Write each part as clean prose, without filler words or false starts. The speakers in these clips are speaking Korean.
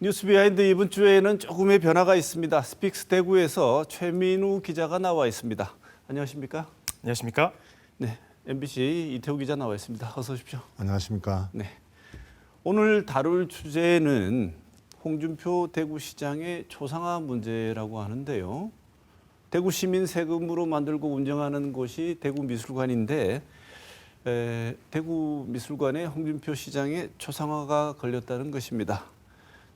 뉴스 비하인드 이번 주에는 조금의 변화가 있습니다. 스픽스 대구에서 최민우 기자가 나와 있습니다. 안녕하십니까? 안녕하십니까? 네, MBC 이태우 기자 나와 있습니다. 어서 오십시오. 안녕하십니까? 네, 오늘 다룰 주제는 홍준표 대구시장의 초상화 문제라고 하는데요. 대구 시민 세금으로 만들고 운영하는 곳이 대구미술관인데 대구미술관에 홍준표 시장의 초상화가 걸렸다는 것입니다.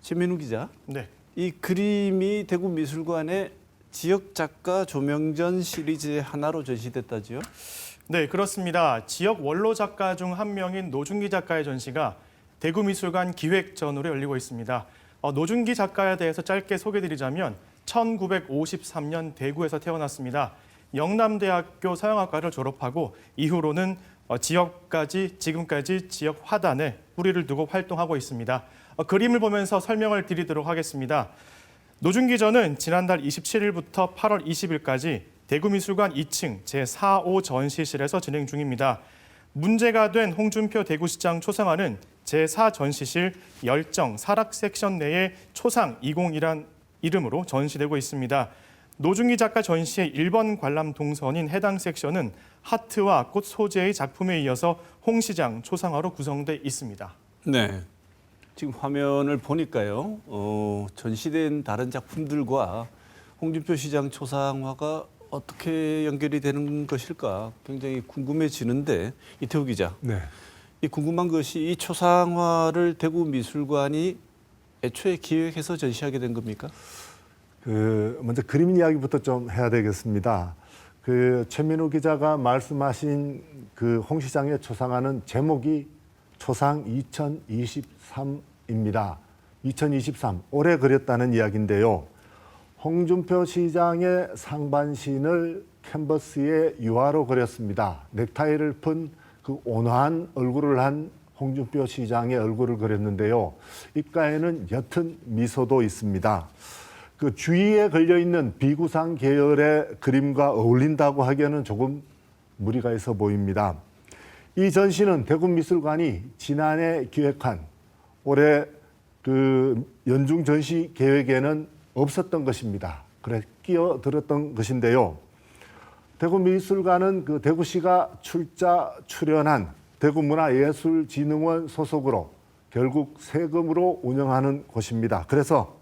최민우 기자, 네. 이 그림이 대구미술관의 지역 작가 조명전 시리즈의 하나로 전시됐다지요? 네, 그렇습니다. 지역 원로 작가 중 한 명인 노준기 작가의 전시가 대구미술관 기획전으로 열리고 있습니다. 노준기 작가에 대해서 짧게 소개드리자면 1953년 대구에서 태어났습니다. 영남대학교 서양학과를 졸업하고 이후로는 지금까지 지역 화단에 뿌리를 두고 활동하고 있습니다. 그림을 보면서 설명을 드리도록 하겠습니다. 노준기전은 지난달 27일부터 8월 20일까지 대구미술관 2층 제4호 전시실에서 진행 중입니다. 문제가 된 홍준표 대구시장 초상화는 제4 전시실 열정 사락 섹션 내에 초상 20이란 이름으로 전시되고 있습니다. 노준기 작가 전시의 1번 관람 동선인 해당 섹션은 하트와 꽃 소재의 작품에 이어서 홍 시장 초상화로 구성돼 있습니다. 네. 지금 화면을 보니까요. 전시된 다른 작품들과 홍준표 시장 초상화가 어떻게 연결이 되는 것일까 굉장히 궁금해지는데 이태우 기자. 네. 이 궁금한 것이 이 초상화를 대구미술관이 애초에 기획해서 전시하게 된 겁니까? 먼저 그림 이야기부터 좀 해야 되겠습니다. 최민우 기자가 말씀하신 홍 시장의 초상화는 제목이 초상 2023입니다. 2023 올해 그렸다는 이야기인데요. 홍준표 시장의 상반신을 캔버스에 유화로 그렸습니다. 넥타이를 푼 그 온화한 얼굴을 한 홍준표 시장의 얼굴을 그렸는데요. 입가에는 옅은 미소도 있습니다. 그 주위에 걸려있는 비구상 계열의 그림과 어울린다고 하기에는 조금 무리가 있어 보입니다. 이 전시는 대구미술관이 지난해 기획한 올해 연중 전시 계획에는 없었던 것입니다. 그래 끼어들었던 것인데요. 대구미술관은 대구시가 출연한 대구문화예술진흥원 소속으로 결국 세금으로 운영하는 곳입니다. 그래서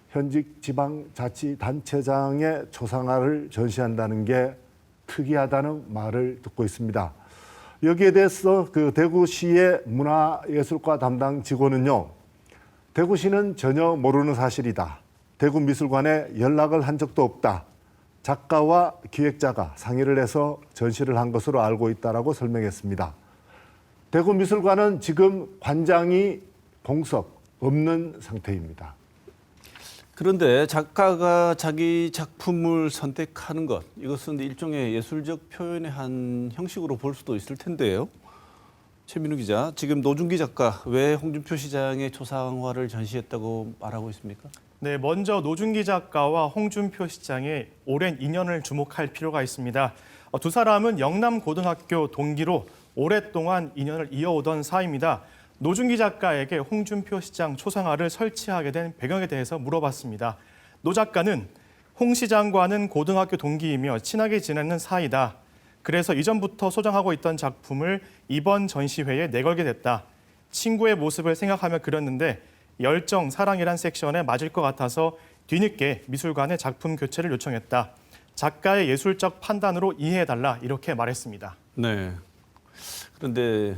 현직 지방자치단체장의 초상화를 전시한다는 게 특이하다는 말을 듣고 있습니다. 여기에 대해서 대구시의 문화예술과 담당 직원은요. 대구시는 전혀 모르는 사실이다. 대구미술관에 연락을 한 적도 없다. 작가와 기획자가 상의를 해서 전시를 한 것으로 알고 있다라고 설명했습니다. 대구미술관은 지금 관장이 공석 없는 상태입니다. 그런데 작가가 자기 작품을 선택하는 것, 이것은 일종의 예술적 표현의 한 형식으로 볼 수도 있을 텐데요. 최민우 기자, 지금 노준기 작가 왜 홍준표 시장의 초상화를 전시했다고 말하고 있습니까? 네, 먼저 노준기 작가와 홍준표 시장의 오랜 인연을 주목할 필요가 있습니다. 두 사람은 영남고등학교 동기로 오랫동안 인연을 이어오던 사이입니다. 노준기 작가에게 홍준표 시장 초상화를 설치하게 된 배경에 대해서 물어봤습니다. 노 작가는 홍 시장과는 고등학교 동기이며 친하게 지내는 사이다. 그래서 이전부터 소장하고 있던 작품을 이번 전시회에 내걸게 됐다. 친구의 모습을 생각하며 그렸는데 열정, 사랑이란 섹션에 맞을 것 같아서 뒤늦게 미술관에 작품 교체를 요청했다. 작가의 예술적 판단으로 이해해달라 이렇게 말했습니다. 네. 그런데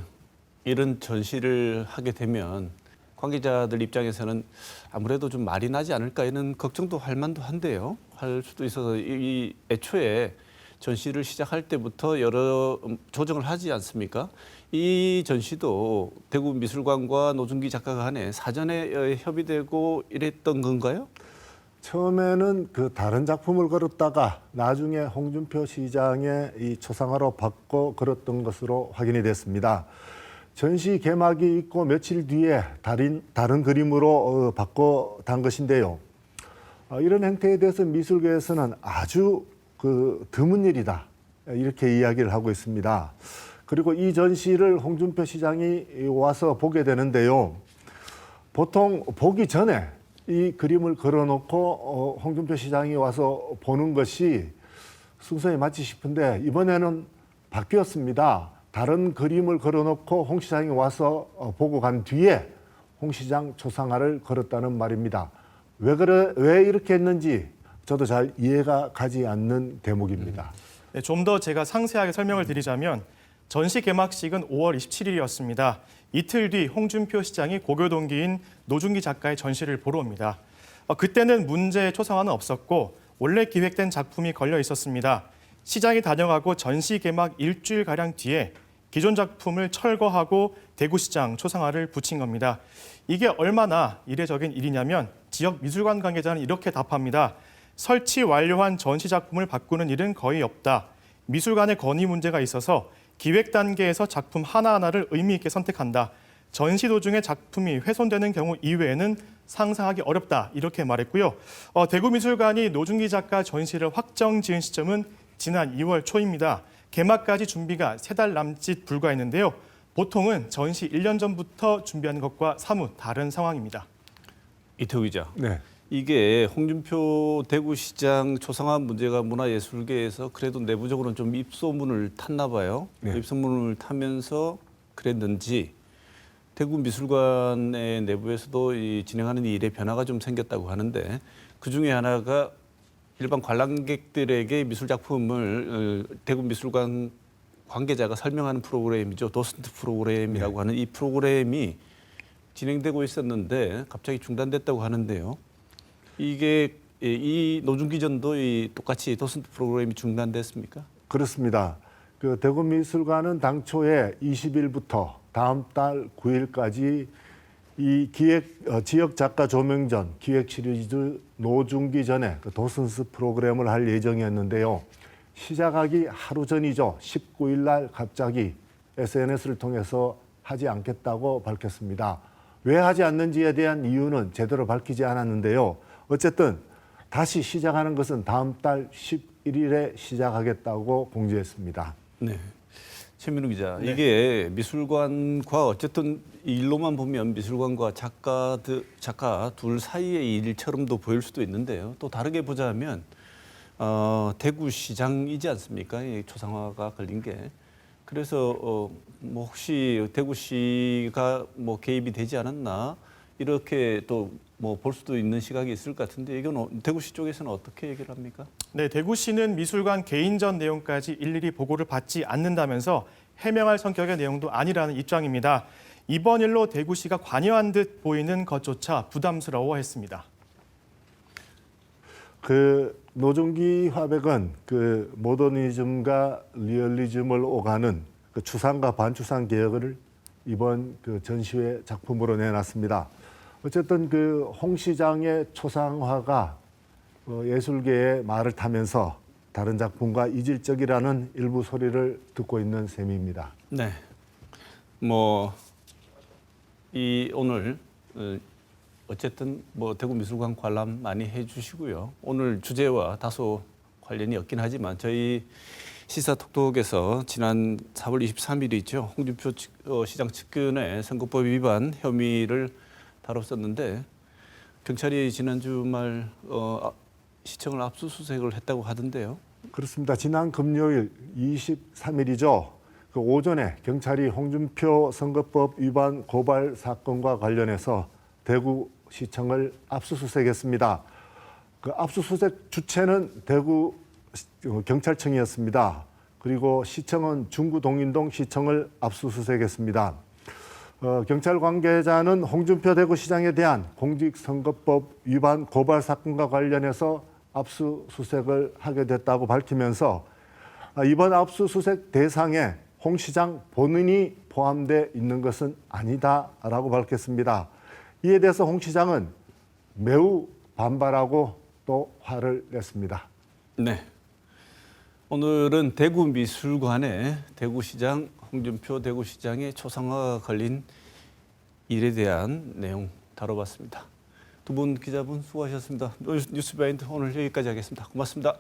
이런 전시를 하게 되면 관계자들 입장에서는 아무래도 좀 말이 나지 않을까 이런 걱정도 할 만도 한데요. 할 수도 있어서 이 애초에 전시를 시작할 때부터 여러 조정을 하지 않습니까? 이 전시도 대구미술관과 노준기 작가 간에 사전에 협의되고 이랬던 건가요? 처음에는 다른 작품을 걸었다가 나중에 홍준표 시장의 이 초상화로 바꿔 걸었던 것으로 확인이 됐습니다. 전시 개막이 있고 며칠 뒤에 다른 그림으로 바꿔 단 것인데요. 이런 행태에 대해서 미술계에서는 아주 드문 일이다 이렇게 이야기를 하고 있습니다. 그리고 이 전시를 홍준표 시장이 와서 보게 되는데요. 보통 보기 전에 이 그림을 걸어놓고 홍준표 시장이 와서 보는 것이 순서에 맞지 싶은데 이번에는 바뀌었습니다. 다른 그림을 걸어놓고 홍 시장이 와서 보고 간 뒤에 홍 시장 초상화를 걸었다는 말입니다. 왜 이렇게 했는지 저도 잘 이해가 가지 않는 대목입니다. 네, 좀 더 제가 상세하게 설명을 드리자면 전시 개막식은 5월 27일이었습니다. 이틀 뒤 홍준표 시장이 고교 동기인 노준기 작가의 전시를 보러 옵니다. 그때는 문제의 초상화는 없었고 원래 기획된 작품이 걸려 있었습니다. 시장이 다녀가고 전시 개막 일주일가량 뒤에 기존 작품을 철거하고 대구시장 초상화를 붙인 겁니다. 이게 얼마나 이례적인 일이냐면 지역 미술관 관계자는 이렇게 답합니다. 설치 완료한 전시 작품을 바꾸는 일은 거의 없다. 미술관의 건의 문제가 있어서 기획 단계에서 작품 하나하나를 의미 있게 선택한다. 전시 도중에 작품이 훼손되는 경우 이외에는 상상하기 어렵다. 이렇게 말했고요. 대구미술관이 노준기 작가 전시를 확정 지은 시점은 지난 2월 초입니다. 개막까지 준비가 3달 남짓 불과했는데요. 보통은 전시 1년 전부터 준비하는 것과 사뭇 다른 상황입니다. 이태우 기자. 네. 이게 홍준표 대구시장 초상화 문제가 문화예술계에서 그래도 내부적으로는 좀 입소문을 탔나 봐요. 네. 입소문을 타면서 그랬는지 대구 미술관의 내부에서도 진행하는 일에 변화가 좀 생겼다고 하는데 그 중에 하나가 일반 관람객들에게 미술 작품을 대구 미술관 관계자가 설명하는 프로그램이죠. 도슨트 프로그램이라고 하는 이 프로그램이 진행되고 있었는데 갑자기 중단됐다고 하는데요. 이게 이 노준기전도 똑같이 도슨트 프로그램이 중단됐습니까? 그렇습니다. 그 대구미술관은 당초에 20일부터 다음 달 9일까지 이 지역 작가 조명전 기획 시리즈 노준기전의 그 도슨스 프로그램을 할 예정이었는데요. 시작하기 하루 전이죠. 19일 날 갑자기 SNS를 통해서 하지 않겠다고 밝혔습니다. 왜 하지 않는지에 대한 이유는 제대로 밝히지 않았는데요. 어쨌든 다시 시작하는 것은 다음 달 11일에 시작하겠다고 공지했습니다. 네. 최민우 기자, 네. 이게 미술관과 어쨌든 이 일로만 보면 미술관과 작가 둘 사이의 일처럼도 보일 수도 있는데요. 또 다르게 보자면 대구시장이지 않습니까? 이 초상화가 걸린 게. 그래서 뭐 혹시 대구시가 뭐 개입이 되지 않았나 이렇게 또 뭐 볼 수도 있는 시각이 있을 것 같은데 이건 대구시 쪽에서는 어떻게 얘기를 합니까? 네, 대구시는 미술관 개인전 내용까지 일일이 보고를 받지 않는다면서 해명할 성격의 내용도 아니라는 입장입니다. 이번 일로 대구시가 관여한 듯 보이는 것조차 부담스러워했습니다. 그 노준기 화백은 그 모더니즘과 리얼리즘을 오가는 그 추상과 반추상 개혁을 이번 그 전시회 작품으로 내놨습니다. 어쨌든 그 홍 시장의 초상화가 예술계의 말을 타면서 다른 작품과 이질적이라는 일부 소리를 듣고 있는 셈입니다. 네. 오늘 어쨌든 대구 미술관 관람 많이 해주시고요. 오늘 주제와 다소 관련이 없긴 하지만 저희 시사톡톡에서 지난 4월 23일이죠. 홍준표 시장 측근의 선거법 위반 혐의를 다뤘었는데 경찰이 지난 주말 시청을 압수수색을 했다고 하던데요. 그렇습니다. 지난 금요일 23일이죠. 그 오전에 경찰이 홍준표 선거법 위반 고발 사건과 관련해서 대구시청을 압수수색했습니다. 그 압수수색 주체는 대구 경찰청이었습니다. 그리고 시청은 중구 동인동 시청을 압수수색했습니다. 경찰 관계자는 홍준표 대구시장에 대한 공직선거법 위반 고발 사건과 관련해서 압수수색을 하게 됐다고 밝히면서 이번 압수수색 대상에 홍 시장 본인이 포함되어 있는 것은 아니다라고 밝혔습니다. 이에 대해서 홍 시장은 매우 반발하고 또 화를 냈습니다. 네. 오늘은 대구미술관에 대구시장 홍준표 대구시장의 초상화가 걸린 일에 대한 내용 다뤄봤습니다. 두 분 기자분 수고하셨습니다. 뉴스바인드 오늘 여기까지 하겠습니다. 고맙습니다.